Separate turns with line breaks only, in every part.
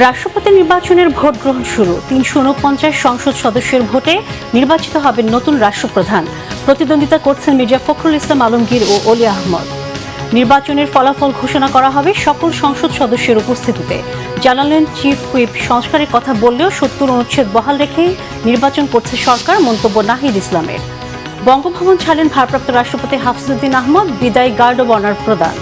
রাষ্ট্রপতি নির্বাচনের ভোট গ্রহণ শুরু। ৩৪৯ সংসদ সদস্যের ভোটে নির্বাচিত হবেন নতুন রাষ্ট্রপ্রধান। প্রতিদ্বন্দ্বিতা করছেন মির্জা ফখরুল ইসলাম আলমগীর ও অলি আহমদ। নির্বাচনের ফলাফল ঘোষণা করা হবে সকল সংসদ সদস্যের উপস্থিতিতে, জানালেন চিফ হুইপ। সংস্কারের কথা বললেও ৭০ অনুচ্ছেদ বহাল রেখেই নির্বাচন করছে সরকার, মন্তব্য নাহিদ ইসলামের। বঙ্গভবন ছাড়লেন ভারপ্রাপ্ত রাষ্ট্রপতি হাফিজউদ্দিন আহমদ, বিদায় গার্ড অব অনার প্রদান।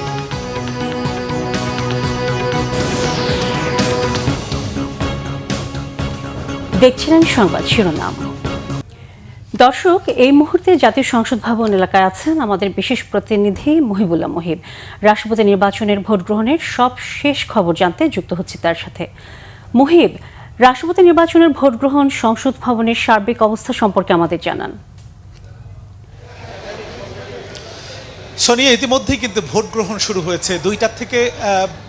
দেখছিলেন সংবাদ শিরোনাম। দর্শক, এই মুহূর্তে জাতীয় সংসদ ভবন এলাকায় আছেন আমাদের বিশেষ প্রতিনিধি মহিবুল্লাহ মহিব। রাষ্ট্রপতি নির্বাচনের ভোট গ্রহণের সব শেষ খবর জানতে যুক্ত হচ্ছে তার সাথে। মহিব, রাষ্ট্রপতি নির্বাচনের ভোট গ্রহণ, সংসদ ভবনের সার্বিক অবস্থা সম্পর্কে আমাদের জানান।
সোনিয়া, ইতিমধ্যেই কিন্তু ভোট গ্রহণ শুরু হয়েছে। ২টার থেকে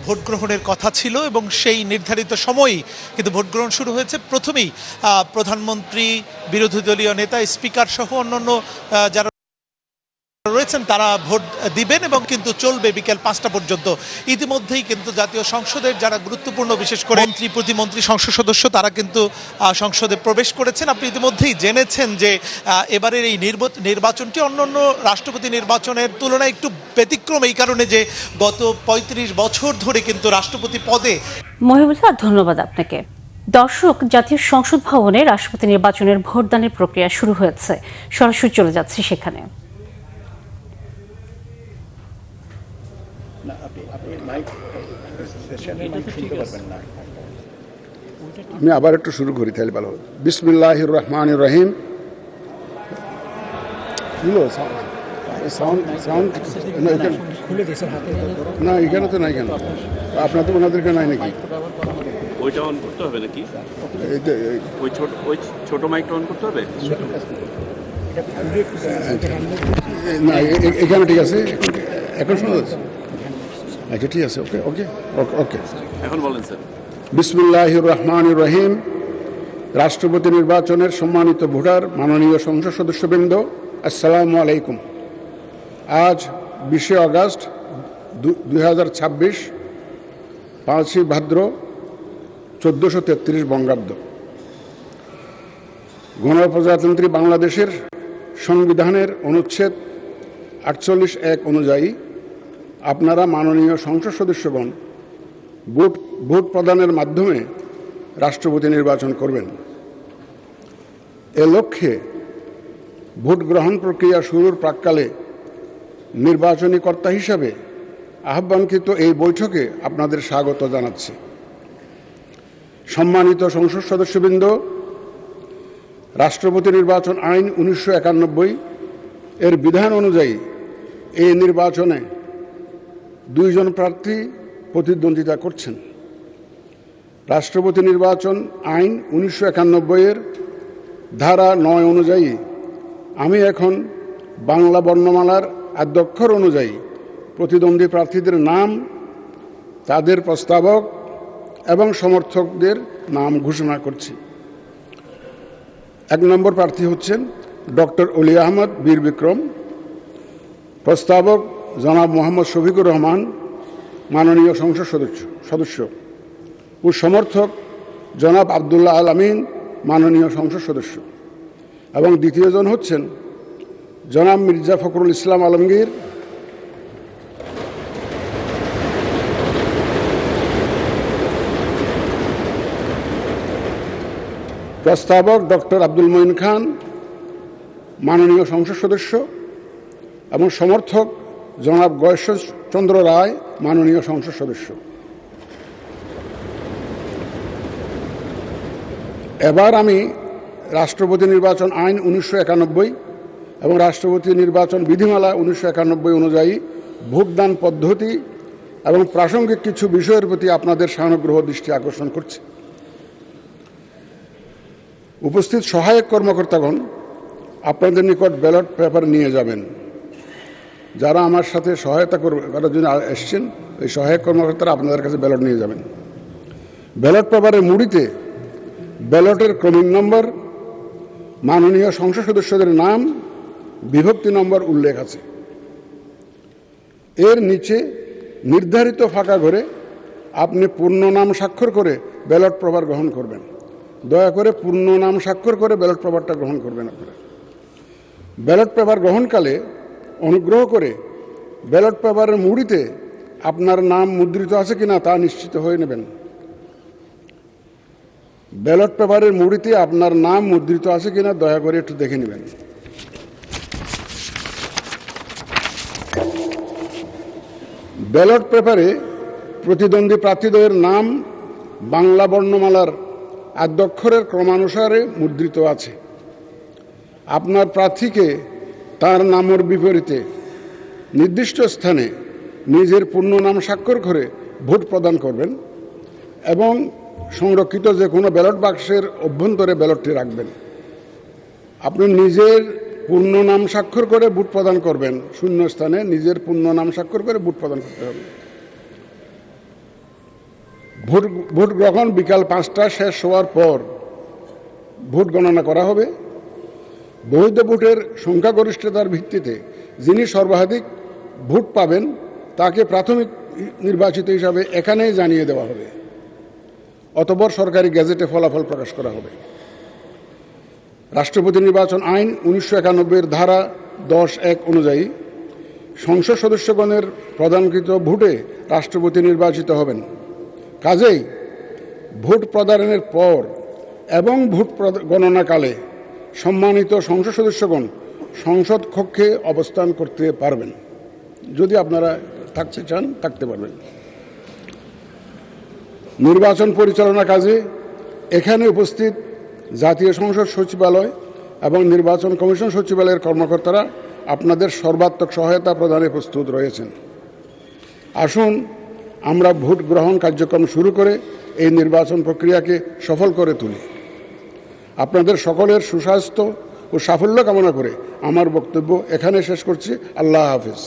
ভোট গ্রহণের কথা ছিল এবং সেই নির্ধারিত সময়ই কিন্তু ভোট গ্রহণ শুরু হয়েছে। প্রথমেই প্রধানমন্ত্রী, বিরোধী দলীয় নেতা, স্পিকার সহ অন্যান্য যারা রয়েছেন তারা ভোট দিবেন এবং কিন্তু চলবে বিকেল ৫টা পর্যন্ত। ইতিমধ্যেই কিন্তু জাতীয় সংসদের যারা গুরুত্বপূর্ণ, বিশেষ করে মন্ত্রী, প্রতিমন্ত্রী, সংসদ সদস্য, তারা কিন্তু সংসদে প্রবেশ করেছেন। আপনি ইতিমধ্যেই জেনেছেন যে এবারের এই নির্বাচনটি অন্যান্য রাষ্ট্রপতি নির্বাচনের তুলনায় একটু ব্যতিক্রম, এই কারণে যে গত ৩৫ বছর ধরে কিন্তু রাষ্ট্রপতি পদে।
মহিবুল্লাহ, ধন্যবাদ আপনাকে। দর্শক, জাতীয় সংসদ ভবনে রাষ্ট্রপতি নির্বাচনের ভোটদানের প্রক্রিয়া শুরু হয়েছে। সরাসরি চলে যাচ্ছে সেখানে।
আমি আবার একটু শুরু করি তাহলে ভালো। বিসমিল্লাহির রহমানির রহিম। না, এখানে তো নাই। কেন আপনার তো ওনাদেরকে নাই নাকি?
ওইটা অন করতে হবে নাকি? ওই ছোট মাইকটা অন করতে হবে?
না, এখানে ঠিক আছে, এখন শোনা যাচ্ছে। আচ্ছা, ঠিক আছে, ওকে ওকে ওকে
এখন বলেন স্যার।
বিসমিল্লাহির রহমানির রহিম। রাষ্ট্রপতি নির্বাচনের সম্মানিত ভোটার, মাননীয় সংসদ সদস্যবৃন্দ, আসসালামু আলাইকুম। আজ 20শে আগস্ট 2026, 5ই ভাদ্র 1433 বঙ্গাব্দ। গণপ্রজাতন্ত্রী বাংলাদেশের সংবিধানের অনুচ্ছেদ 48(1) অনুযায়ী আপনারা মাননীয় সংসদ সদস্যগণ ভোট প্রদানের মাধ্যমে রাষ্ট্রপতি নির্বাচন করবেন। এ লক্ষ্যে ভোট গ্রহণ প্রক্রিয়া শুরুর প্রাক্কালে নির্বাচনী কর্তা হিসাবে আহ্বানকৃত এই বৈঠকে আপনাদের স্বাগত জানাচ্ছি। সম্মানিত সংসদ সদস্যবৃন্দ, রাষ্ট্রপতি নির্বাচন আইন 1991 এর বিধান অনুযায়ী এই নির্বাচনে 2 জন প্রার্থী প্রতিদ্বন্দ্বিতা করছেন। রাষ্ট্রপতি নির্বাচন আইন 1991 এর ধারা 9 অনুযায়ী আমি এখন বাংলা বর্ণমালার আদ্যক্ষর অনুযায়ী প্রতিদ্বন্দ্বী প্রার্থীদের নাম, তাদের প্রস্তাবক এবং সমর্থকদের নাম ঘোষণা করছি। 1 নম্বর প্রার্থী হচ্ছেন ডক্টর অলি আহমদ বীর বিক্রম। প্রস্তাবক জনাব মোহাম্মদ শফিকুর রহমান, মাননীয় সংসদ সদস্য ও সমর্থক জনাব আবদুল্লাহ আল আমিন, মাননীয় সংসদ সদস্য। এবং দ্বিতীয় জন হচ্ছেন জনাব মির্জা ফখরুল ইসলাম আলমগীর। প্রস্তাবক ডক্টর আব্দুল মঈন খান, মাননীয় সংসদ সদস্য, এবং সমর্থক জনাব গয়েশ্বর চন্দ্র রায়, মাননীয় সংসদ সদস্য। এবার আমি রাষ্ট্রপতি নির্বাচন আইন 1991 এবং রাষ্ট্রপতি নির্বাচন বিধিমালা 1991 অনুযায়ী ভোটদান পদ্ধতি এবং প্রাসঙ্গিক কিছু বিষয়ের প্রতি আপনাদের সানুগ্রহ দৃষ্টি আকর্ষণ করছি। উপস্থিত সহায়ক কর্মকর্তাগণ আপনাদের নিকট ব্যালট পেপার নিয়ে যাবেন। যারা আমার সাথে সহায়তা করার জন্য এসছেন, ওই সহায়ক কর্মকর্তারা আপনাদের কাছে ব্যালট নিয়ে যাবেন। ব্যালট পেপারের মুড়িতে ব্যালটের ক্রমিক নম্বর, মাননীয় সংসদ সদস্যদের নাম, বিভক্তি নম্বর উল্লেখ আছে। এর নিচে নির্ধারিত ফাঁকা ঘরে আপনি পূর্ণ নাম স্বাক্ষর করে ব্যালট পেপার গ্রহণ করবেন। দয়া করে পূর্ণ নাম স্বাক্ষর করে ব্যালট পেপারটা গ্রহণ করবেন আপনারা। ব্যালট পেপার গ্রহণকালে অনুগ্রহ করে ব্যালট পেপারের মুড়িতে আপনার নাম মুদ্রিত আছে কিনা তা নিশ্চিত হয়ে নেবেন। ব্যালট পেপারের মুড়িতে আপনার নাম মুদ্রিত আছে কিনা দয়া করে একটু দেখে নেবেন। ব্যালট পেপারে প্রতিদ্বন্দ্বী প্রার্থীদের নাম বাংলা বর্ণমালার আদ্যক্ষরের ক্রমানুসারে মুদ্রিত আছে। আপনার প্রার্থীকে তার নামের বিপরীতে নির্দিষ্ট স্থানে নিজের পূর্ণ নাম স্বাক্ষর করে ভোট প্রদান করবেন এবং সংরক্ষিত যে কোনো ব্যালট বাক্সের অভ্যন্তরে ব্যালটটি রাখবেন। আপনি নিজের পূর্ণ নাম স্বাক্ষর করে ভোট প্রদান করবেন। শূন্য স্থানে নিজের পূর্ণ নাম স্বাক্ষর করে ভোট প্রদান করতে হবে। ভোট গ্রহণ বিকাল 5টা শেষ হওয়ার পর ভোট গণনা করা হবে। বৈধ ভোটের সংখ্যাগরিষ্ঠতার ভিত্তিতে যিনি সর্বাধিক ভোট পাবেন তাকে প্রাথমিক নির্বাচিত হিসাবে এখানেই জানিয়ে দেওয়া হবে। অতঃপর সরকারি গেজেটে ফলাফল প্রকাশ করা হবে। রাষ্ট্রপতি নির্বাচন আইন 1991 ধারা 10(1) অনুযায়ী সংসদ সদস্যগণের প্রদানকৃত ভোটে রাষ্ট্রপতি নির্বাচিত হবেন। কাজেই ভোট প্রদানের পর এবং ভোট গণনাকালে সম্মানিত সংসদ সদস্যগণ সংসদ কক্ষে অবস্থান করতে পারবেন। যদি আপনারা থাকতে চান থাকতে পারবেন। নির্বাচন পরিচালনা কাজে এখানে উপস্থিত জাতীয় সংসদ সচিবালয় এবং নির্বাচন কমিশন সচিবালয়ের কর্মকর্তারা আপনাদের সর্বাত্মক সহায়তা প্রদানে প্রস্তুত রয়েছেন। আসুন আমরা ভোট গ্রহণ কার্যক্রম শুরু করে এই নির্বাচন প্রক্রিয়াকে সফল করে তুলি। আপনাদের সকলের সুস্বাস্থ্য ও সাফল্য কামনা করে আমার বক্তব্য এখানে শেষ করছি। আল্লাহ হাফেজ।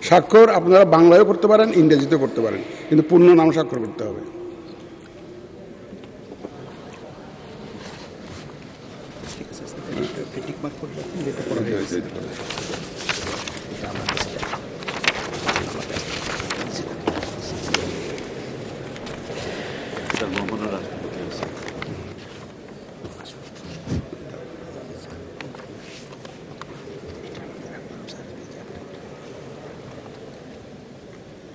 স্বাক্ষর আপনারা বাংলায়ও করতে পারেন, ইংরেজিতেও করতে পারেন, কিন্তু পূর্ণ নাম স্বাক্ষর করতে হবে।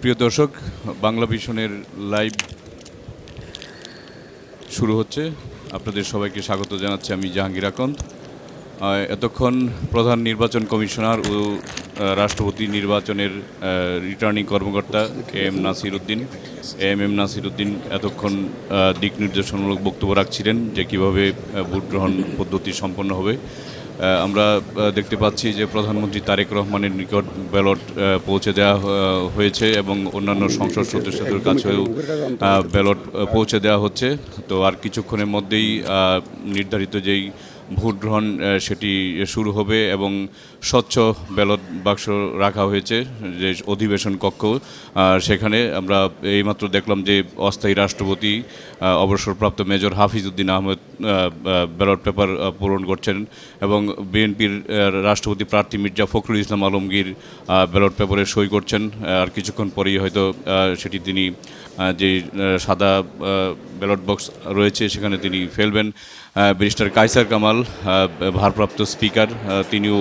প্রিয় দর্শক, বাংলা ভিশনের লাইভ শুরু হচ্ছে। আপনাদের সবাইকে স্বাগত জানাচ্ছি আমি জাহাঙ্গীর আকন্দ। এতক্ষণ প্রধান নির্বাচন কমিশনার ও রাষ্ট্রপতি নির্বাচনের রিটার্নিং কর্মকর্তা এম এম নাসির উদ্দিন এতক্ষণ দিক নির্দেশনমূলক বক্তব্য রাখছিলেন যে কীভাবে ভোট গ্রহণ পদ্ধতি সম্পন্ন হবে। আমরা দেখতে পাচ্ছি যে প্রধানমন্ত্রী তারেক রহমানের নিকট ব্যালট পৌঁছে দেওয়া হয়েছে এবং অন্যান্য সংসদ সদস্যদের কাছেও ব্যালট পৌঁছে দেওয়া হচ্ছে। তো আর কিছুক্ষণের মধ্যেই নির্ধারিত যেই ভোট গ্রহণ সেটি শুরু হবে এবং স্বচ্ছ ব্যালট বাক্স রাখা হয়েছে যে অধিবেশন কক্ষ, সেখানে আমরা এইমাত্র দেখলাম যে অস্থায়ী রাষ্ট্রপতি অবসরপ্রাপ্ত major Hafiz Uddin Ahmed ballot paper পূরণ করছেন এবং বিএনপির রাষ্ট্রপতি প্রার্থী মির্জা ফখরুল ইসলাম আলমগীর ব্যালট পেপারে সই করছেন। আর কিছুক্ষণ পরেই হয়তো সেটি তিনি যে সাদা ব্যালট বক্স রয়েছে সেখানে তিনি ফেলবেন। ব্যারিস্টার কায়সার কামাল ভারপ্রাপ্ত স্পিকার তিনিও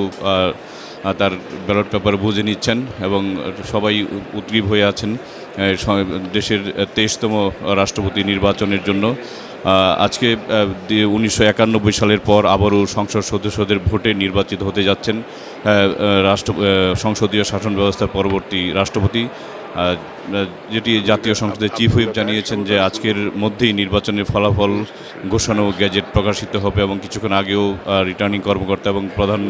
তার ব্যালট পেপার বুঝে নিচ্ছেন এবং সবাই উদ্গ্রীব হয়ে আছেন দেশের 23তম রাষ্ট্রপতি নির্বাচনের জন্য। আজকে 1991 সালের পর আবারও সংসদ সদস্যদের ভোটে নির্বাচিত হতে যাচ্ছেন সংসদীয় শাসন ব্যবস্থার পরবর্তী রাষ্ট্রপতি। যেটি জাতীয় সংসদের চিফ হুইপ জানিয়েছেন যে আজকের মধ্যেই নির্বাচনের ফলাফল ঘোষণা ও গ্যাজেট প্রকাশিত হবে এবং কিছুক্ষণ আগেও রিটার্নিং কর্মকর্তা এবং প্রধান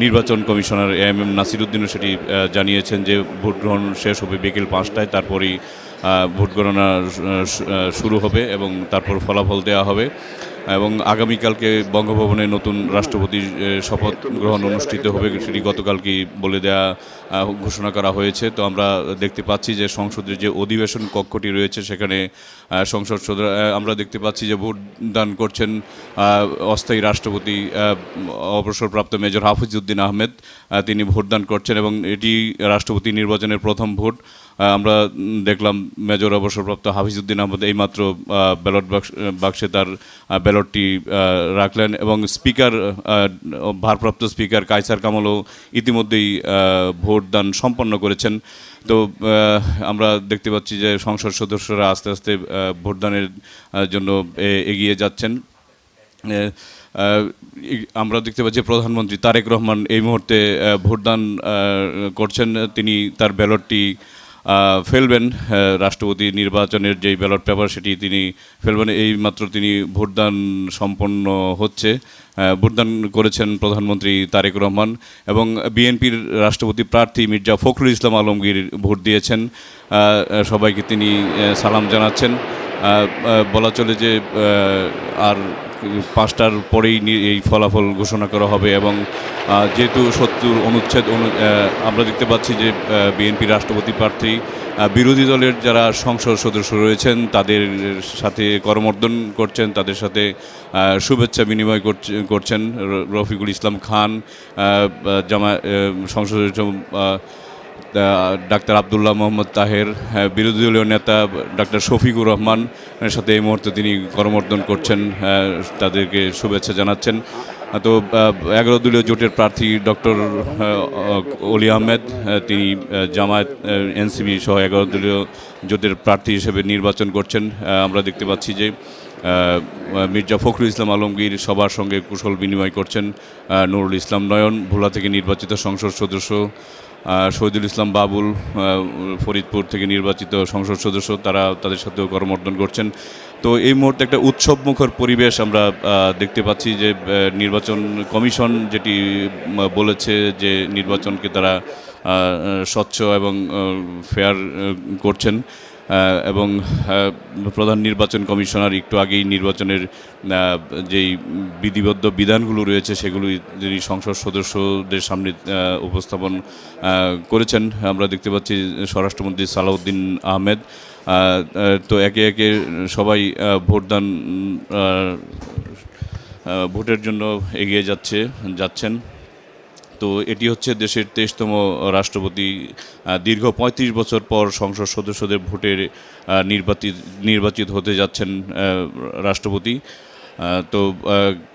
নির্বাচন কমিশনার এম নাসির উদ্দিনও সেটি জানিয়েছেন যে ভোট গ্রহণ শেষ হবে বিকেল 5টায়, তারপরেই ভোট গণনা শুরু হবে এবং তারপর ফলাফল দেওয়া হবে। এবং আগামীকালকে বঙ্গভবনে নতুন রাষ্ট্রপতির শপথ গ্রহণ অনুষ্ঠিত হবে, সেটি গতকালকেই বলে দেয়া ঘোষণা করা হয়েছে। তো আমরা দেখতে পাচ্ছি যে সংসদের যে অধিবেশন কক্ষটি রয়েছে সেখানে সংসদ আমরা দেখতে পাচ্ছি যে ভোট দান করছেন অস্থায়ী রাষ্ট্রপতি অবসরপ্রাপ্ত মেজর হাফিজউদ্দিন আহমেদ। তিনি ভোটদান করছেন এবং এটি রাষ্ট্রপতি নির্বাচনের প্রথম ভোট। আমরা দেখলাম মেজর অবসরপ্রাপ্ত হাফিজউদ্দিন আহমেদ এইমাত্র ব্যালট বাক্সে তার ব্যালটটি রাখলেন এবং স্পিকার ভারপ্রাপ্ত স্পিকার কায়সার কামালও ইতিমধ্যেই ভোটদান সম্পন্ন করেছেন। তো আমরা দেখতে পাচ্ছি যে সংসদ সদস্যরা আস্তে আস্তে ভোটদানের জন্য এগিয়ে যাচ্ছেন। আমরা দেখতে পাচ্ছি প্রধানমন্ত্রী তারেক রহমান এই মুহূর্তে ভোটদান করছেন। তিনি তার ব্যালটটি ফেলবেন, রাষ্ট্রপতি নির্বাচনের যেই ব্যালট পেপার সেটি তিনি ফেলবেন। এইমাত্র তিনি ভোটদান সম্পন্ন হচ্ছে, ভোটদান করেছেন প্রধানমন্ত্রী তারেক রহমান এবং বিএনপির রাষ্ট্রপতি প্রার্থী মির্জা ফখরুল ইসলাম আলমগীর ভোট দিয়েছেন। সবাইকে তিনি সালাম জানাচ্ছেন। বলা চলে যে আর 5টার পরেই এই ফলাফল ঘোষণা করা হবে এবং যেহেতু 70 অনুচ্ছেদ আমরা দেখতে পাচ্ছি যে বিএনপি রাষ্ট্রপতি প্রার্থী বিরোধী দলের যারা সংসদ সদস্য রয়েছেন তাদের সাথে করমর্দন করছেন, তাদের সাথে শুভেচ্ছা বিনিময় করছেন। রফিকুল ইসলাম খান, সংসদ ডাক্তার আবদুল্লাহ মোহাম্মদ তাহের, বিরোধী দলীয় নেতা ডাক্তার শফিকুর রহমানের সাথে এই মুহূর্তে তিনি করমর্দন করছেন, তাদেরকে শুভেচ্ছা জানাচ্ছেন। তো 11 দলীয় জোটের প্রার্থী ডক্টর অলি আহমেদ, তিনি জামায়াত এনসিপি সহ 11 দলীয় জোটের প্রার্থী হিসেবে নির্বাচন করছেন। আমরা দেখতে পাচ্ছি যে মির্জা ফখরুল ইসলাম আলমগীর সবার সঙ্গে কুশল বিনিময় করছেন। নুরুল ইসলাম নয়ন ভোলা থেকে নির্বাচিত সংসদ সদস্য, শহীদুল ইসলাম বাবুল ফরিদপুর থেকে নির্বাচিত সংসদ সদস্য, তাদের সাথেও করমর্দন করছেন। তো এই মুহূর্তে একটা উৎসবমুখর পরিবেশ আমরা দেখতে পাচ্ছি যে নির্বাচন কমিশন যেটি বলেছে যে নির্বাচনকে তারা স্বচ্ছ এবং ফেয়ার করছেন এবং প্রধান নির্বাচন কমিশনার একটু আগেই নির্বাচনের যেই বিধিবদ্ধ বিধানগুলো রয়েছে সেগুলি যিনি সংসদ সদস্যদের সামনে উপস্থাপন করেছেন। আমরা দেখতে পাচ্ছি স্বরাষ্ট্রমন্ত্রী সালাউদ্দিন আহমেদ। তো একে একে সবাই ভোটের জন্য এগিয়ে যাচ্ছেন। তো এটি হচ্ছে দেশের 23তম রাষ্ট্রপতি। দীর্ঘ 35 বছর পর সংসদ সদস্যদের ভোটের নির্বাচিত হতে যাচ্ছেন রাষ্ট্রপতি। তো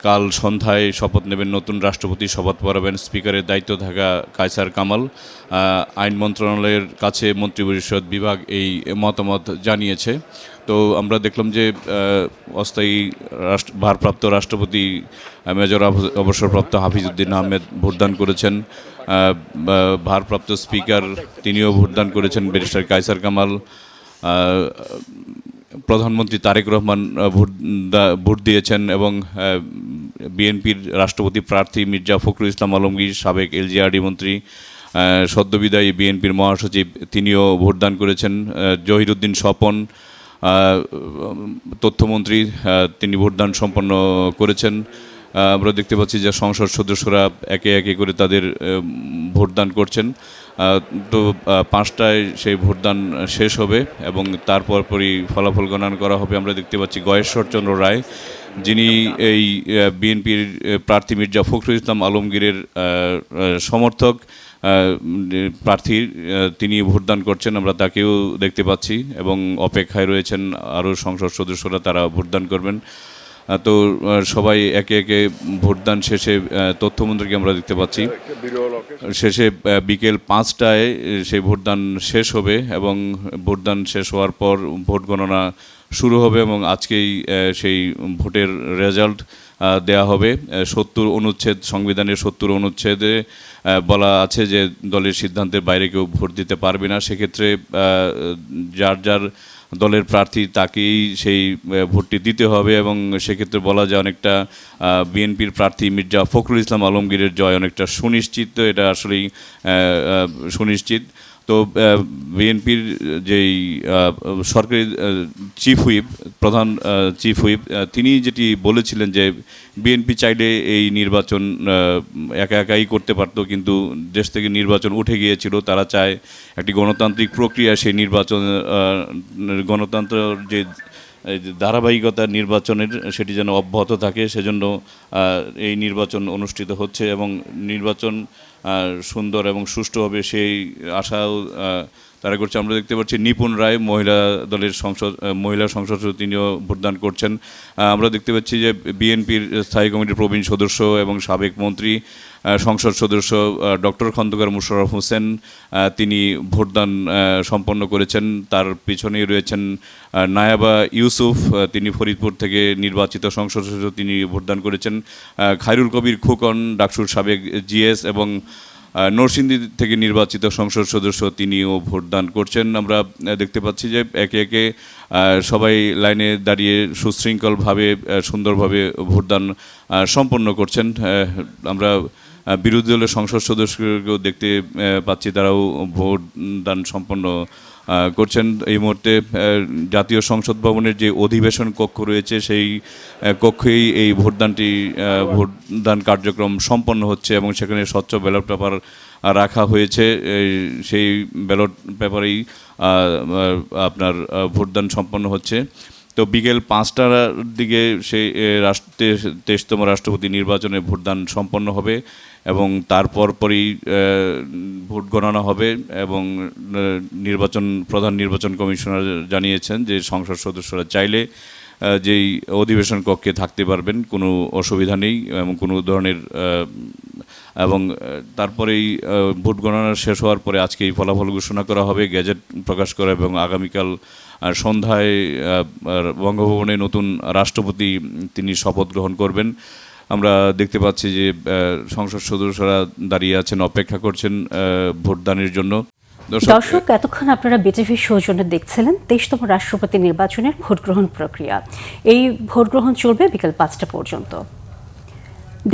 কাল সন্ধ্যায় শপথ নেবেন নতুন রাষ্ট্রপতি, শপথ পড়াবেন স্পিকারের দায়িত্ব থাকা কায়সার কামাল। আইন মন্ত্রণালয়ের কাছে মন্ত্রিপরিষদ বিভাগ এই মতামত জানিয়েছে। তো আমরা দেখলাম যে অস্থায়ী ভারপ্রাপ্ত রাষ্ট্রপতি মেজর অবসরপ্রাপ্ত হাফিজউদ্দিন আহমেদ ভোটদান করেছেন। ভারপ্রাপ্ত স্পিকার তিনিও ভোটদান করেছেন ব্যারিস্টার কায়সার কামাল। প্রধানমন্ত্রী তারেক রহমান ভোট দিয়েছেন এবং বিএনপির রাষ্ট্রপতি প্রার্থী মির্জা ফখরুল ইসলাম আলমগীর, সাবেক এলজিআরডি মন্ত্রী, সদ্যবিদায়ী বিএনপির মহাসচিব, তিনিও ভোটদান করেছেন। জহিরুদ্দিন স্বপন, তথ্যমন্ত্রী, তিনি ভোটদান সম্পন্ন করেছেন। আমরা দেখতে পাচ্ছি যে সংসদ সদস্যরা একে একে করে তাদের ভোটদান করছেন। তো 5টায় সেই ভোটদান শেষ হবে এবং তারপরই ফলাফল গণনা করা হবে। আমরা দেখতে পাচ্ছি গয়েশ্বরচন্দ্র রায়, যিনি এই বিএনপির প্রার্থী মির্জা ফখরুল ইসলাম আলমগীরের সমর্থক প্রার্থী, তিনি ভোটদান করছেন। আমরা তাকেও দেখতে পাচ্ছি এবং অপেক্ষায় রয়েছেন আরও সংসদ সদস্যরা, তারা ভোটদান করবেন। তো সবাই একে একে ভোটদান শেষে তথ্যমন্ত্রীকে আমরা দেখতে পাচ্ছি শেষে বিকেল 5টায় সেই ভোটদান শেষ হবে এবং ভোটদান শেষ হওয়ার পর ভোট গণনা শুরু হবে এবং আজকেই সেই ভোটের রেজাল্ট দেয়া হবে। 70 অনুচ্ছেদ, সংবিধানের 70 অনুচ্ছেদে বলা আছে যে দলের সিদ্ধান্তের বাইরে কেউ ভোট দিতে পারবে না। সেক্ষেত্রে যার দলের প্রার্থী তাকেই সেই ভোটটি দিতে হবে এবং সেক্ষেত্রে বলা যায় অনেকটা বিএনপির প্রার্থী মির্জা ফখরুল ইসলাম আলমগীরের জয় অনেকটা সুনিশ্চিত। এটা আসলেই সুনিশ্চিত। তো বিএনপির যেই সরকারি চিফ হুইপ, প্রধান চিফ হুইপ, তিনি যেটি বলেছিলেন যে বিএনপি চাইলে এই নির্বাচন একা একাই করতে পারত, কিন্তু দেশ থেকে নির্বাচন উঠে গিয়েছিল। তারা চায় একটি গণতান্ত্রিক প্রক্রিয়া, সেই নির্বাচন গণতন্ত্র যে ধারাবাহিকতা নির্বাচনের সেটি যেন অব্যাহত থাকে, সেজন্য এই নির্বাচন অনুষ্ঠিত হচ্ছে এবং নির্বাচন সুন্দর এবং সুষ্ঠু হবে সেই আশাও তারা করছে। আমরা দেখতে পাচ্ছি নিপুণ রায় মহিলা দলের মহিলা সংসদ তিনিও ভোটদান করছেন। আমরা দেখতে পাচ্ছি যে বিএনপির স্থায়ী কমিটির প্রবীণ সদস্য এবং সাবেক মন্ত্রী সংসদ সদস্য ডক্টর খন্দকার মোশাররফ হোসেন তিনি ভোটদান সম্পন্ন করেছেন। তার পিছনেই রয়েছেন নায়াবা ইউসুফ, তিনি ফরিদপুর থেকে নির্বাচিত সংসদ সদস্য, তিনি ভোটদান করেছেন। খায়রুল কবির খোকন ডাকসুর সাবেক জিএস এবং নরসিংদী থেকে নির্বাচিত সংসদ সদস্য, তিনিও ভোটদান করছেন। আমরা দেখতে পাচ্ছি যে একে একে সবাই লাইনে দাঁড়িয়ে সুশৃঙ্খলভাবে সুন্দরভাবে ভোটদান সম্পন্ন করছেন। আমরা বিরোধী দলের সংসদ সদস্যকেও দেখতে পাচ্ছি, তারাও ভোটদান সম্পন্ন করছেন। এই মুহূর্তে জাতীয় সংসদ ভবনের যে অধিবেশন কক্ষ রয়েছে সেই কক্ষেই এই ভোটদান কার্যক্রম সম্পন্ন হচ্ছে এবং সেখানে স্বচ্ছ ব্যালট পেপার রাখা হয়েছে। সেই ব্যালট পেপারেই আপনার ভোটদান সম্পন্ন হচ্ছে। তো বিকেল 5টার দিকে সেই 23তম রাষ্ট্রপতি নির্বাচনে ভোটদান সম্পন্ন হবে এবং তারপরই ভোট গণনা হবে এবং প্রধান নির্বাচন কমিশনার জানিয়েছেন যে সংসদ সদস্যরা চাইলে যেই অধিবেশন কক্ষে থাকতে পারবেন, কোনো অসুবিধা নেই এবং কোনো ধরনের এবং তারপরেই ভোট গণনা শেষ হওয়ার পরে আজকেই ফলাফল ঘোষণা করা হবে, গেজেট প্রকাশ করা এবং আগামীকাল সন্ধ্যায় বঙ্গভবনে নতুন রাষ্ট্রপতি তিনি শপথ গ্রহণ করবেন। আমরা দেখতে পাচ্ছি যে সংসদ সদস্যরা দাঁড়িয়ে আছেন, অপেক্ষা করছেন ভোটদানের জন্য।
দর্শক, এতক্ষণ আপনারা বিটিভি সৌজন্যে দেখছিলেন 23তম রাষ্ট্রপতি নির্বাচনের ভোট গ্রহণ প্রক্রিয়া। এই ভোট গ্রহণ চলবে বিকেল 5টা পর্যন্ত।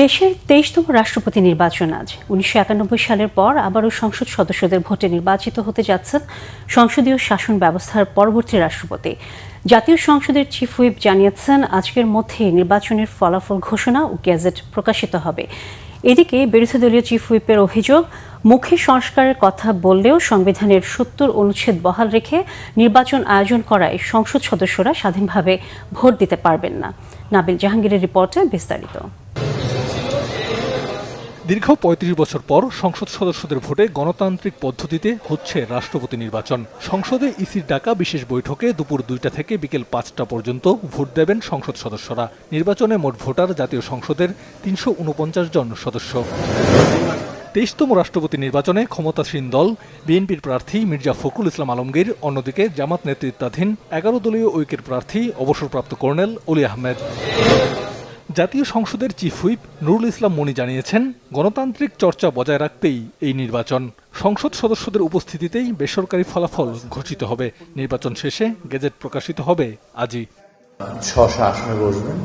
দেশের 23তম রাষ্ট্রপতি নির্বাচন আজ। 1991 সালের পর আবারও সংসদ সদস্যদের ভোটে নির্বাচিত হতে যাচ্ছেন সংসদীয় শাসন ব্যবস্থার পরবর্তী রাষ্ট্রপতি। জাতীয় সংসদের চিফ হুইপ জানিয়েছেন আজকের মধ্যে নির্বাচনের ফলাফল ঘোষণা ও গেজেট প্রকাশিত হবে। এদিকে বিরোধী দলীয় চিফ হুইপের অভিযোগ, মুখে সংস্কারের কথা বললেও সংবিধানের 70 অনুচ্ছেদ বহাল রেখে নির্বাচন আয়োজন করায় সংসদ সদস্যরা স্বাধীনভাবে ভোট দিতে পারবেন না। নাবিল জাহাঙ্গীরের রিপোর্টে বিস্তারিত।
দীর্ঘ ৩৫ বছর পর সংসদ সদস্যদের ভোটে গণতান্ত্রিক পদ্ধতিতে হচ্ছে রাষ্ট্রপতি নির্বাচন। সংসদে ইসির ডাকা বিশেষ বৈঠকে দুপুর 2টা থেকে বিকেল 5টা পর্যন্ত ভোট দেবেন সংসদ সদস্যরা। নির্বাচনে মোট ভোটার জাতীয় সংসদের 349 জন সদস্য। 23তম রাষ্ট্রপতি নির্বাচনে ক্ষমতাসীন দল বিএনপির প্রার্থী মির্জা ফখরুল ইসলাম আলমগীর, অন্যদিকে জামাত নেতৃত্বাধীন 11 দলীয় ঐক্যের প্রার্থী অবসরপ্রাপ্ত কর্নেল অলি আহমেদ। জাতীয় সংসদের চিফ হুইপ নুরুল ইসলাম মনি জানিয়েছেন, গণতান্ত্রিক চর্চা বজায় রাখতেই এই নির্বাচন। সংসদ সদস্যদের উপস্থিতিতেই বেসরকারি ফলাফল ঘোষিত হবে। নির্বাচন শেষে গেজেট প্রকাশিত হবে আজই।
600 আসনে বসবেন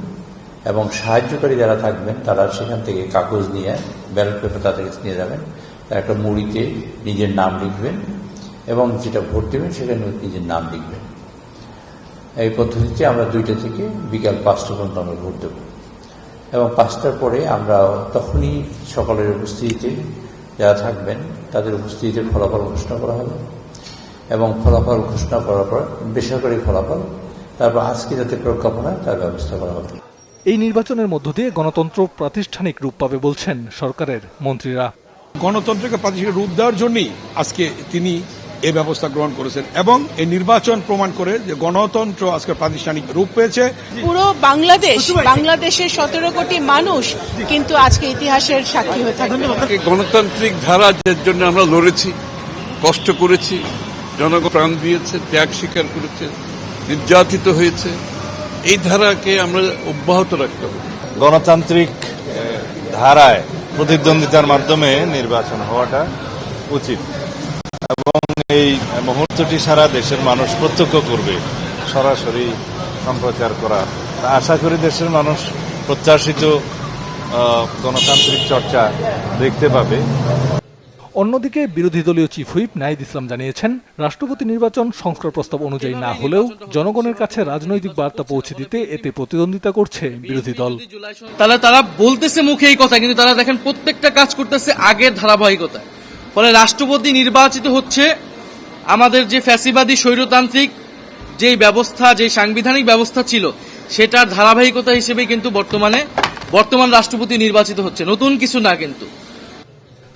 এবং সাহায্যকারী যারা থাকবেন তারা সেখান থেকে কাগজ নিয়ে ব্যালট পেপার তাদের কাছে নিয়ে যাবেন। তারা একটা মুড়িতে নিজের নাম লিখবেন এবং যেটা ভোট দেবেন সেখানে নিজের নাম লিখবেন। এই পদ্ধতিতে আমরা 2টা থেকে বিকাল 5টা পর্যন্ত আমরা ভোট দেব এবং 5টার পরে আমরা তখনই সকলের উপস্থিতিতে যারা থাকবেন তাদের উপস্থিতিতে ফলাফল ঘোষণা করা হবে এবং ফলাফল ঘোষণা করার পর বেসরকারি ফলাফল, তারপর আজকে যাতে প্রজ্ঞাপনা তার ব্যবস্থা করা হবে।
এই নির্বাচনের মধ্য দিয়ে গণতন্ত্র প্রাতিষ্ঠানিক রূপ পাবে বলছেন সরকারের মন্ত্রীরা।
গণতন্ত্রকে প্রাতিষ্ঠানিক রূপ দেওয়ার জন্যই আজকে তিনি এই ব্যবস্থা গ্রহণ করেছেন এবং এই নির্বাচন প্রমাণ করে যে গণতন্ত্র আজকে প্রাতিষ্ঠানিক রূপ পেয়েছে।
পুরো বাংলাদেশের 17 কোটি মানুষ কিন্তু আজকে ইতিহাসের সাক্ষী হয়ে থাকবে।
গণতান্ত্রিক ধারার জন্য আমরা লড়েছি, কষ্ট করেছি, জনগণ প্রাণ দিয়েছে, ত্যাগ স্বীকার করেছে, নির্যাতিত হয়েছে। এই ধারাকে আমরা অব্যাহত রাখতে হবে।
গণতান্ত্রিক ধারায় প্রতিদ্বন্দ্বিতার মাধ্যমে নির্বাচন হওয়াটা উচিত এবং এই মুহূর্তটি সারা দেশের মানুষ প্রত্যক্ষ করবে, সরাসরি সম্প্রচার করা। আশা করি দেশের মানুষ প্রত্যাশিত গণতান্ত্রিক চর্চা দেখতে পাবে।
অন্যদিকে বিরোধী দলীয় চিফ হুইপ নাহিদ ইসলাম জানিয়েছেন, রাষ্ট্রপতি নির্বাচন সংস্কার প্রস্তাব অনুযায়ী না হলেও জনগণের কাছে রাজনৈতিক বার্তা পৌঁছে দিতে এতে প্রতিদ্বন্দ্বিতা করছে বিরোধী দল।
তারা বলতেছে মুখে এই কথা, কিন্তু তারা দেখেন প্রত্যেকটা কাজ করতেছে আগের ধারাবাহিকতায়। ফলে রাষ্ট্রপতি নির্বাচিত হচ্ছে আমাদের যে ফ্যাসিবাদী স্বৈরতান্ত্রিক যে ব্যবস্থা, যে সাংবিধানিক ব্যবস্থা ছিল, সেটার ধারাবাহিকতা হিসেবে কিন্তু বর্তমান রাষ্ট্রপতি নির্বাচিত হচ্ছে, নতুন কিছু না। কিন্তু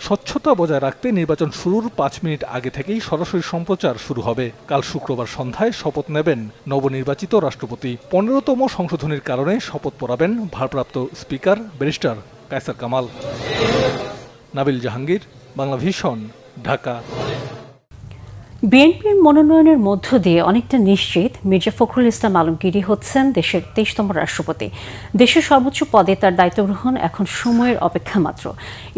স্বচ্ছতা বজায় রাখতে নির্বাচন শুরুর 5 মিনিট আগে থেকেই সরাসরি সম্প্রচার শুরু হবে। কাল শুক্রবার সন্ধ্যায় শপথ নেবেন নবনির্বাচিত রাষ্ট্রপতি। 15তম সংশোধনীর কারণে শপথ পড়াবেন ভারপ্রাপ্ত speaker barrister Kaiser Kamal. Nabil Jahangir, Bangla vision, Dhaka.
বিএনপির মনোনয়নের মধ্য দিয়ে অনেকটা নিশ্চিত মির্জা ফখরুল ইসলাম আলমগীরই হচ্ছেন দেশের 23তম রাষ্ট্রপতি। দেশের সর্বোচ্চ পদে তার দায়িত্ব গ্রহণ এখন সময়ের অপেক্ষা মাত্র।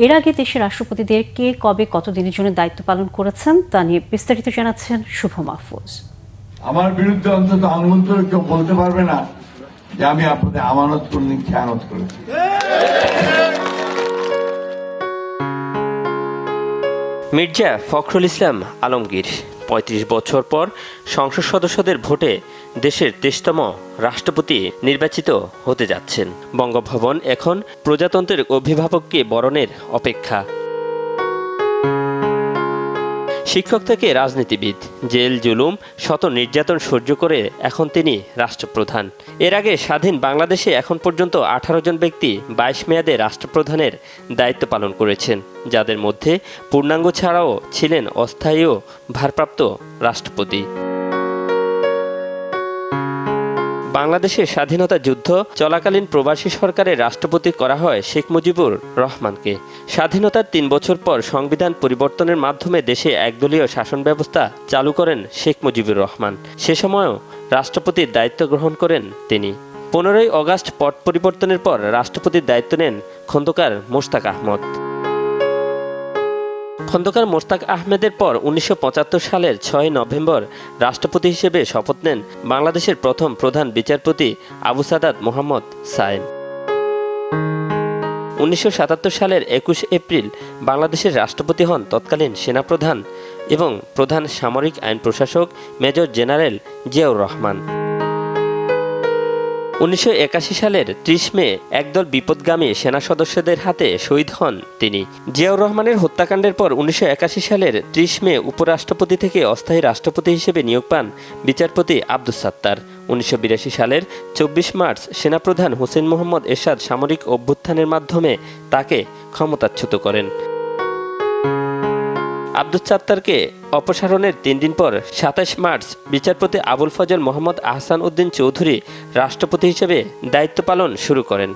এর আগে দেশের রাষ্ট্রপতিদের কে কবে কতদিনের জন্য দায়িত্ব পালন করেছেন তা নিয়ে বিস্তারিত জানাচ্ছেন শুভ মাহফুজ।
আমার বিরুদ্ধে অন্তত আনুগত্য কেউ বলতে পারবে না যে আমি আপনাদের আমানত করিনি, খেয়ানত করেছি।
মির্জা ফখরুল ইসলাম আলমগীর ৩৫ বছর পর সংসদ সদস্যদের ভোটে দেশের 23তম রাষ্ট্রপতি নির্বাচিত হতে যাচ্ছেন। বঙ্গভবন এখন প্রজাতন্ত্রের অভিভাবককে বরণের অপেক্ষা। শিক্ষক থেকে রাজনীতিবিদ, জেল জুলুম, শত নির্যাতন সহ্য করে এখন তিনি রাষ্ট্রপ্রধান। এর আগে স্বাধীন বাংলাদেশে এখন পর্যন্ত 18 জন ব্যক্তি 22 মেয়াদে রাষ্ট্রপ্রধানের দায়িত্ব পালন করেছেন, যাদের মধ্যে পূর্ণাঙ্গ ছাড়াও ছিলেন অস্থায়ী ও ভারপ্রাপ্ত রাষ্ট্রপতি। বাংলাদেশের স্বাধীনতা যুদ্ধ চলাকালীন প্রবাসী সরকারের রাষ্ট্রপতি করা হয় শেখ মুজিবুর রহমানকে। স্বাধীনতার 3 বছর পর সংবিধান পরিবর্তনের মাধ্যমে দেশে একদলীয় শাসন ব্যবস্থা চালু করেন শেখ মুজিবুর রহমান। সে সময়ও রাষ্ট্রপতির দায়িত্ব গ্রহণ করেন তিনি। 15ই আগস্ট পট পরিবর্তনের পর রাষ্ট্রপতির দায়িত্ব নেন খন্দকার মোশতাক আহমদ। খন্দকার মোশতাক আহমেদের পর 1975 সালের 6 নভেম্বর রাষ্ট্রপতি হিসেবে শপথ নেন বাংলাদেশের প্রথম প্রধান বিচারপতি আবু সাদাত মোহাম্মদ সায়েম। 1977 সালের 21 এপ্রিল বাংলাদেশের রাষ্ট্রপতি হন তৎকালীন সেনাপ্রধান এবং প্রধান সামরিক আইন প্রশাসক মেজর জেনারেল জিয়াউর রহমান। 1981 সালের 30 মে একদল বিপদগামী সেনা সদস্যদের হাতে শহীদ হন তিনি। জিয়াউর রহমানের হত্যাকাণ্ডের পর 1981 সালের 30 মে উপরাষ্ট্রপতি থেকে অস্থায়ী রাষ্ট্রপতি হিসেবে নিয়োগ পান বিচারপতি আব্দুস সাত্তার। 1982 সালের 24 মার্চ সেনাপ্রধান হোসেন মোহাম্মদ এরশাদ সামরিক অভ্যুত্থানের মাধ্যমে তাকে ক্ষমতাচ্যুত করেন। আব্দুস সাত্তারকে অপসারণের 3 দিন পর 27 মার্চ বিচারপতি আবুল ফজল মোহাম্মদ আহসান উদ্দিন চৌধুরী রাষ্ট্রপতি হিসেবে দায়িত্ব পালন শুরু করেন।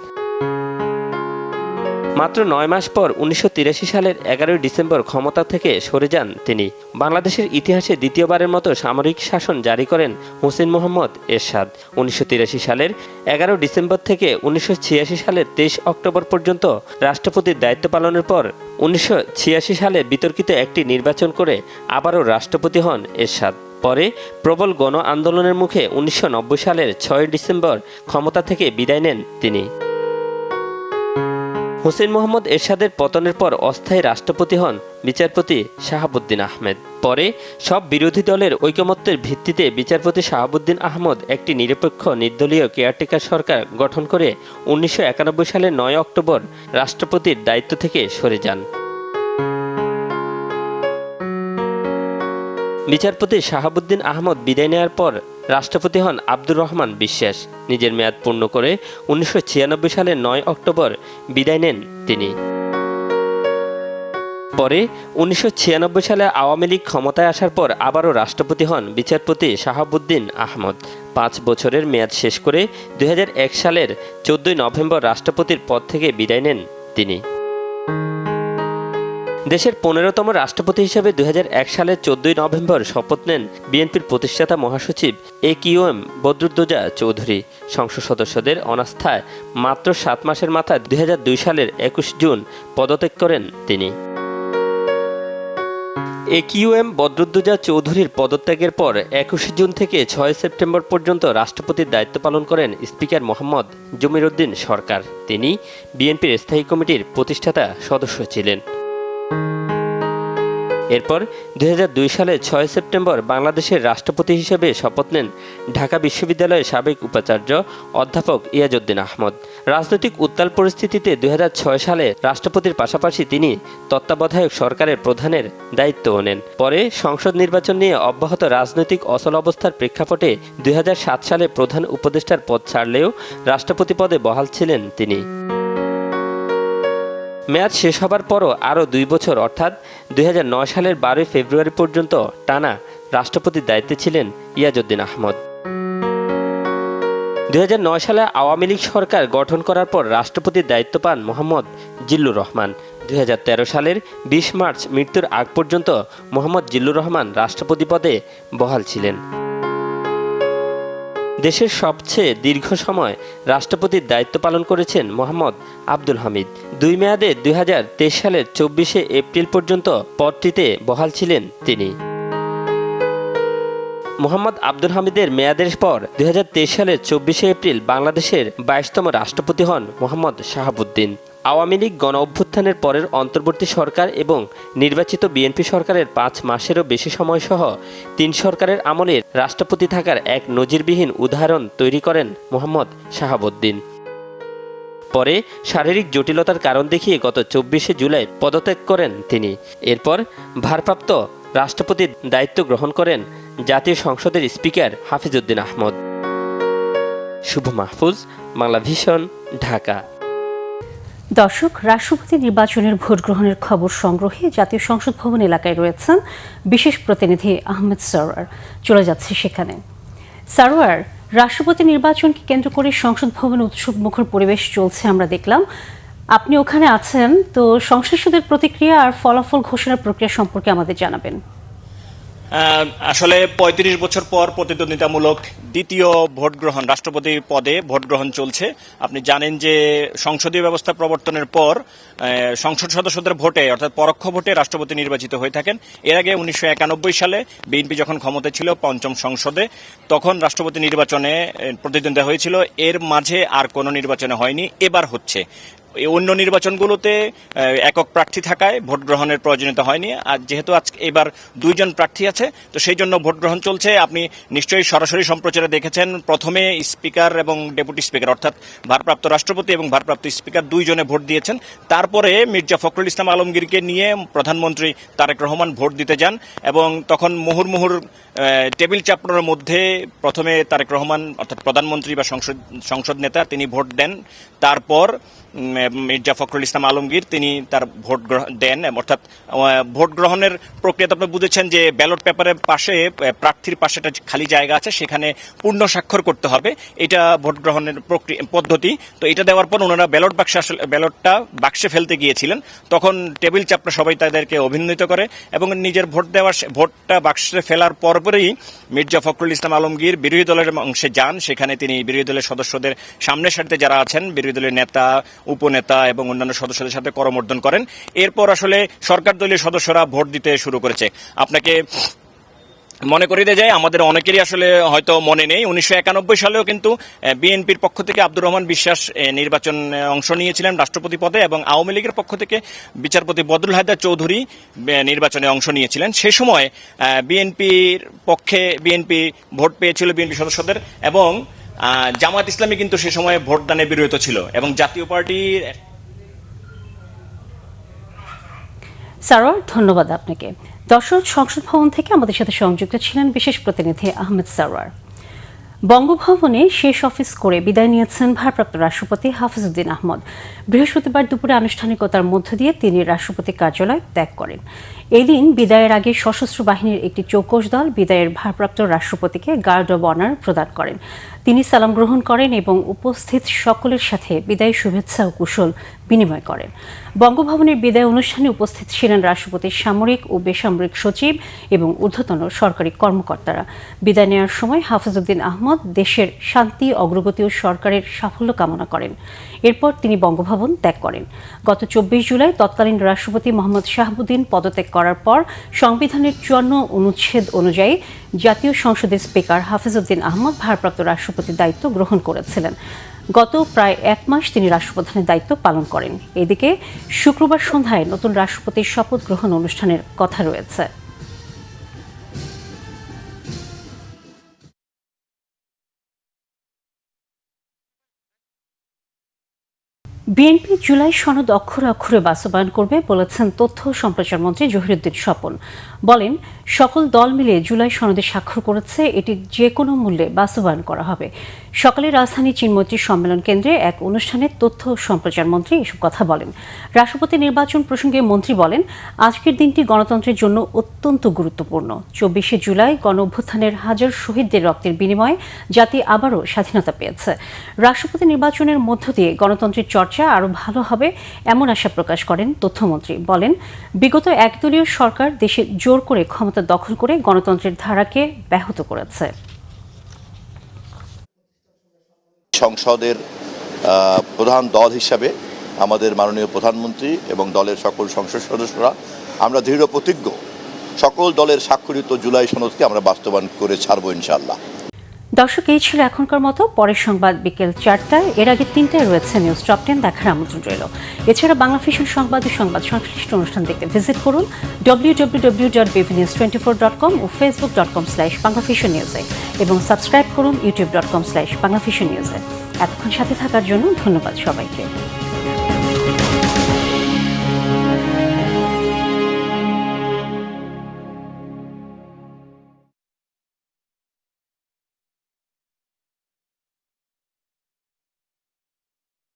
মাত্র 9 মাস পর 1983 সালের 11 ডিসেম্বর ক্ষমতা থেকে সরে যান তিনি। বাংলাদেশের ইতিহাসে দ্বিতীয়বারের মতো সামরিক শাসন জারি করেন হোসেন মোহাম্মদ এরশাদ। 1983 সালের 11 ডিসেম্বর থেকে 1986 সালের 23 অক্টোবর পর্যন্ত রাষ্ট্রপতির দায়িত্ব পালনের পর 1986 সালে বিতর্কিত একটি নির্বাচন করে আবারও রাষ্ট্রপতি হন এরশাদ। পরে প্রবল গণ আন্দোলনের মুখে 1990 সালের 6 ডিসেম্বর ক্ষমতা থেকে বিদায় নেন তিনি। হোসেন মোহাম্মদ এরশাদের পতনের পর অস্থায়ী রাষ্ট্রপতি হন বিচারপতি শাহাবুদ্দিন আহমেদ। পরে সব বিরোধী দলের ঐকমত্যের ভিত্তিতে বিচারপতি শাহাবুদ্দিন আহমদ একটি নিরপেক্ষ নির্দলীয় কেয়ারটেকার সরকার গঠন করে 1991 সালের 9 অক্টোবর রাষ্ট্রপতির দায়িত্ব থেকে সরে যান। বিচারপতি শাহাবুদ্দিন আহমদ বিদায় নেওয়ার পর রাষ্ট্রপতি হন আব্দুর রহমান বিশ্বাস। নিজের মেয়াদ পূর্ণ করে 1996 সালের 9 অক্টোবর বিদায় নেন তিনি। পরে 1996 সালে আওয়ামী লীগ ক্ষমতায় আসার পর আবারও রাষ্ট্রপতি হন বিচারপতি শাহাবুদ্দিন আহমদ। 5 বছরের মেয়াদ শেষ করে 2001 সালের 14 নভেম্বর রাষ্ট্রপতির পদ থেকে বিদায় নেন তিনি। দেশের 15তম রাষ্ট্রপতি হিসেবে 2001 সালের 14 নভেম্বর শপথ নেন বিএনপির প্রতিষ্ঠাতা মহাসচিব AQM বদরুদ্দোজা চৌধুরী। সংসদ সদস্যদের অনাস্থায় মাত্র 7 মাসের মাথায় 2002 সালের 21 জুন পদত্যাগ করেন তিনি। AQM বদরুদ্দোজা চৌধুরীর পদত্যাগের পর 21 জুন থেকে 6 সেপ্টেম্বর পর্যন্ত রাষ্ট্রপতির দায়িত্ব পালন করেন স্পিকার মোহাম্মদ জমির উদ্দিন সরকার। তিনি বিএনপির স্থায়ী কমিটির প্রতিষ্ঠাতা সদস্য ছিলেন। এরপর 2002 সালে 6 সেপ্টেম্বর বাংলাদেশের রাষ্ট্রপতি হিসেবে শপথ নেন ঢাকা বিশ্ববিদ্যালয়ের সাবেক উপাচার্য অধ্যাপক ইয়াজউদ্দিন আহমদ। রাজনৈতিক উত্তাল পরিস্থিতিতে 2006 সালে রাষ্ট্রপতির পাশাপাশি তিনি তত্ত্বাবধায়ক সরকারের প্রধানের দায়িত্বও নেন। পরে সংসদ নির্বাচন নিয়ে অব্যাহত রাজনৈতিক অচল অবস্থার প্রেক্ষাপটে 2007 সালে প্রধান উপদেষ্টার পদ ছাড়লেও রাষ্ট্রপতি পদে বহাল ছিলেন তিনি। মেয়াদ শেষ হবার পরও আরও 2 বছর অর্থাৎ 2009 সালের 12 ফেব্রুয়ারি পর্যন্ত টানা রাষ্ট্রপতির দায়িত্বে ছিলেন ইয়াজউদ্দিন আহমদ। 2009 সালে আওয়ামী লীগ সরকার গঠন করার পর রাষ্ট্রপতির দায়িত্ব পান মোহাম্মদ জিল্লুর রহমান। 2013 সালের 20 মার্চ মৃত্যুর আগ পর্যন্ত মোহাম্মদ জিল্লুর রহমান রাষ্ট্রপতি পদে বহাল ছিলেন। দেশের সবচেয়ে দীর্ঘ সময় রাষ্ট্রপতির দায়িত্ব পালন করেছেন মোহাম্মদ আব্দুল হামিদ। 2 মেয়াদে 2023 সালের 24 এপ্রিল পর্যন্ত পদটিতে বহাল ছিলেন তিনি। মোহাম্মদ আব্দুল হামিদের মেয়াদের পর 2023 সালের 24 এপ্রিল বাংলাদেশের 22তম রাষ্ট্রপতি হন মোহাম্মদ শাহাবুদ্দিন। আওয়ামী লীগ গণ অভ্যুত্থানের পরের অন্তর্বর্তী সরকার এবং নির্বাচিত বিএনপি সরকারের 5 মাসেরও বেশি সময়সহ 3 সরকারের আমলে রাষ্ট্রপতি থাকার এক নজিরবিহীন উদাহরণ তৈরি করেন মোহাম্মদ শাহাবুদ্দিন। পরে শারীরিক জটিলতার কারণ দেখিয়ে গত 24 জুলাই পদত্যাগ করেন তিনি। এরপর ভারপ্রাপ্ত রাষ্ট্রপতির দায়িত্ব গ্রহণ করেন জাতীয় সংসদের স্পিকার হাফিজ উদ্দিন আহমদ। শুভ মাহফুজ, বাংলা ভিশন, ঢাকা।
দর্শক, রাষ্ট্রপতি নির্বাচনের ভোট গ্রহণের খবর সংগ্রহে জাতীয় সংসদ ভবন এলাকায় রয়েছেন বিশেষ প্রতিনিধি আহমেদ সরওয়ার। চলে যাচ্ছে সেখানে। সরওয়ার, রাষ্ট্রপতি নির্বাচনকে কেন্দ্র করে সংসদ ভবনে উৎসব মুখর পরিবেশ চলছে আমরা দেখলাম। আপনি ওখানে আছেন, তো সংশ্লিষ্টদের প্রতিক্রিয়া আর ফলাফল ঘোষণার প্রক্রিয়া সম্পর্কে আমাদের জানাবেন।
আসলে 35 বছর পর প্রতিদ্বন্দ্বিতামূলক দ্বিতীয় ভোট গ্রহণ, রাষ্ট্রপতি পদে ভোট গ্রহণ চলছে। আপনি জানেন যে সংসদীয় ব্যবস্থা প্রবর্তনের পর সংসদ সদস্যদের ভোটে অর্থাৎ পরোক্ষ ভোটে রাষ্ট্রপতি নির্বাচিত হয়ে থাকেন। এর আগে 1991 সালে বিএনপি যখন ক্ষমতায় ছিল 5ম সংসদে, তখন রাষ্ট্রপতি নির্বাচনে প্রতিদ্বন্দ্বিতা হয়েছিল। এর মাঝে আর কোনো নির্বাচনে হয়নি, এবার হচ্ছে। অন্য নির্বাচনগুলোতে একক প্রার্থী থাকায় ভোট গ্রহণের প্রয়োজনীয়তা হয়নি। আর যেহেতু আজকে এবার 2 জন প্রার্থী আছে, তো সেই জন্য ভোট গ্রহণ চলছে। আপনি নিশ্চয়ই সরাসরি সম্প্রচারে দেখেছেন, প্রথমে স্পিকার এবং ডেপুটি স্পিকার অর্থাৎ ভারপ্রাপ্ত রাষ্ট্রপতি এবং ভারপ্রাপ্ত স্পিকার 2 জনে ভোট দিয়েছেন। তারপরে মির্জা ফখরুল ইসলাম আলমগীরকে নিয়ে প্রধানমন্ত্রী তারেক রহমান ভোট দিতে যান এবং তখন মুহুর্মুহুর টেবিল চাপড়ানোর মধ্যে প্রথমে তারেক রহমান অর্থাৎ প্রধানমন্ত্রী বা সংসদ নেতা তিনি ভোট দেন। তারপর মির্জা ফখরুল ইসলাম আলমগীর তিনি তার ভোট দেন। অর্থাৎ ভোট গ্রহণের প্রক্রিয়া আপনি বুঝেছেন যে ব্যালট পেপারের পাশে প্রার্থীর পাশে একটা খালি জায়গা আছে, সেখানে পূর্ণ স্বাক্ষর করতে হবে। এটা ভোট গ্রহণের পদ্ধতি। তো এটা দেওয়ার পর ওনারা ব্যালটটা বাক্সে ফেলতে গিয়েছিলেন। তখন টেবিল চাপড়া সবাই তাদেরকে অভিনন্দিত করে এবং নিজের ভোটটা বাক্সে ফেলার পরপরই মির্জা ফখরুল ইসলাম আলমগীর বিরোধী দলের অংশে যান। সেখানে তিনি বিরোধী দলের সদস্যদের সামনের সারিতে যারা আছেন, বিরোধী দলের নেতা, উপনেতা এবং অন্যান্য সদস্যদের সাথে করমর্দন করেন। এরপর আসলে সরকার দলীয় সদস্যরা ভোট দিতে শুরু করেছে। আপনাকে মনে করিয়ে যায়, আমাদের অনেকেরই আসলে হয়তো মনে নেই, 1991 সালেও কিন্তু বিএনপির পক্ষ থেকে আব্দুর রহমান বিশ্বাস নির্বাচন অংশ নিয়েছিলেন রাষ্ট্রপতি পদে এবং আওয়ামী লীগের পক্ষ থেকে বিচারপতি বদরুল হায়দার চৌধুরী নির্বাচনে অংশ নিয়েছিলেন। সেই সময় বিএনপির পক্ষে বিএনপি ভোট পেয়েছিল বিএনপি সদস্যদের এবং জামায়াত ইসলামী কিন্তু সে সময় ভোটদানে বিরত ছিল এবং জাতীয় পার্টির।
সরওয়ার, ধন্যবাদ আপনাকে। দর্শক, সংসদ ভবন থেকে আমাদের সাথে সংযুক্ত ছিলেন বিশেষ প্রতিনিধি আহমেদ সরওয়ার। বঙ্গভবনে শেষ অফিস করে বিদায় নিয়েছেন ভারপ্রাপ্ত রাষ্ট্রপতি হাফিজ উদ্দিন আহমদ। বৃহস্পতিবার দুপুরে আনুষ্ঠানিকতার মধ্য দিয়ে তিনি রাষ্ট্রপতি কার্যালয় ত্যাগ করেন। এই দিন বিদায়ের আগে সশস্ত্র বাহিনীর একটি চৌকস দল বিদায়ের ভারপ্রাপ্ত রাষ্ট্রপতিকে গার্ড অব অনার প্রদান করেন। তিনি সালাম গ্রহণ করেন এবং উপস্থিত সকলের সাথে বিদায় শুভেচ্ছা ও কুশল বিনিময় করেন। বঙ্গভবনের বিদায় অনুষ্ঠানে উপস্থিত ছিলেন রাষ্ট্রপতির সামরিক ও বেসামরিক সচিব এবং ঊর্ধ্বতন সরকারি কর্মকর্তারা। বিদায় নেওয়ার সময় হাফিজ উদ্দিন আহমদ দেশের শান্তি, অগ্রগতি ও সরকারের সাফল্য কামনা করেন। এরপর তিনি বঙ্গভবন ত্যাগ করেন। গত 24 জুলাই তৎকালীন রাষ্ট্রপতি মোহাম্মদ শাহাবুদ্দিন পদত্যাগ করেন করার পর সংবিধানের 54 অনুচ্ছেদ অনুযায়ী জাতীয় সংসদের স্পিকার হাফিজউদ্দিন আহমদ ভারপ্রাপ্ত রাষ্ট্রপতির দায়িত্ব গ্রহণ করেছিলেন। গত প্রায় 1 মাস তিনি রাষ্ট্রপ্রধানের দায়িত্ব পালন করেন। এদিকে শুক্রবার সন্ধ্যায় নতুন রাষ্ট্রপতির শপথ গ্রহণ অনুষ্ঠানের কথা রয়েছে। বিএনপি জুলাই সনদ অক্ষরে অক্ষরে বাস্তবায়ন করবে বলেছেন তথ্য ও সম্প্রচার মন্ত্রী জহিরুদ্দিন স্বপন। বলেন, সকল দল মিলে জুলাই সনদে স্বাক্ষর করেছে, এটি যে কোনো মূল্যে বাস্তবায়ন করা হবে। সকালে রাজধানী চিনমৈত্রী সম্মেলন কেন্দ্রে এক অনুষ্ঠানে তথ্য ও সম্প্রচার মন্ত্রী এসব কথা বলেন। রাষ্ট্রপতি নির্বাচন প্রসঙ্গে মন্ত্রী বলেন, আজকের দিনটি গণতন্ত্রের জন্য অত্যন্ত গুরুত্বপূর্ণ। 24শে জুলাই গণ অভ্যুত্থানের হাজার শহীদদের রক্তের বিনিময়ে জাতি আবারও স্বাধীনতা পেয়েছে। রাষ্ট্রপতি নির্বাচনের মধ্য দিয়ে গণতন্ত্রের চর্চা আরও ভালো হবে এমন আশা প্রকাশ করেন তথ্যমন্ত্রী। বলেন, বিগত একদলীয় সরকার দেশে জোর করে ক্ষমতা দখল করে গণতন্ত্রের ধারাকে ব্যাহত করেছে।
সংসদের প্রধান দল হিসাবে আমাদের মাননীয় প্রধানমন্ত্রী এবং দলের সকল সংসদ সদস্যরা আমরা দৃঢ় প্রতিজ্ঞ, সকল দলের স্বাক্ষরিত জুলাই সনদকে আমরা বাস্তবায়ন করে ছাড়বো ইনশাআল্লাহ।
দর্শক, এই ছিল এখনকার মতো। পরের সংবাদ বিকেল 4টায়, এর আগে 3টায় রয়েছে নিউজ টপ 10 দেখার আমন্ত্রণ রইল। এছাড়া বাংলা ভিশন সংবাদ ও সংবাদ সংশ্লিষ্ট অনুষ্ঠান দেখতে ভিজিট করুন www.bvnews24.com ও facebook.com/banglavisionnews এবং সাবস্ক্রাইব করুন youtube.com/banglavisionnews। এতক্ষণ সাথে থাকার জন্য ধন্যবাদ সবাইকে।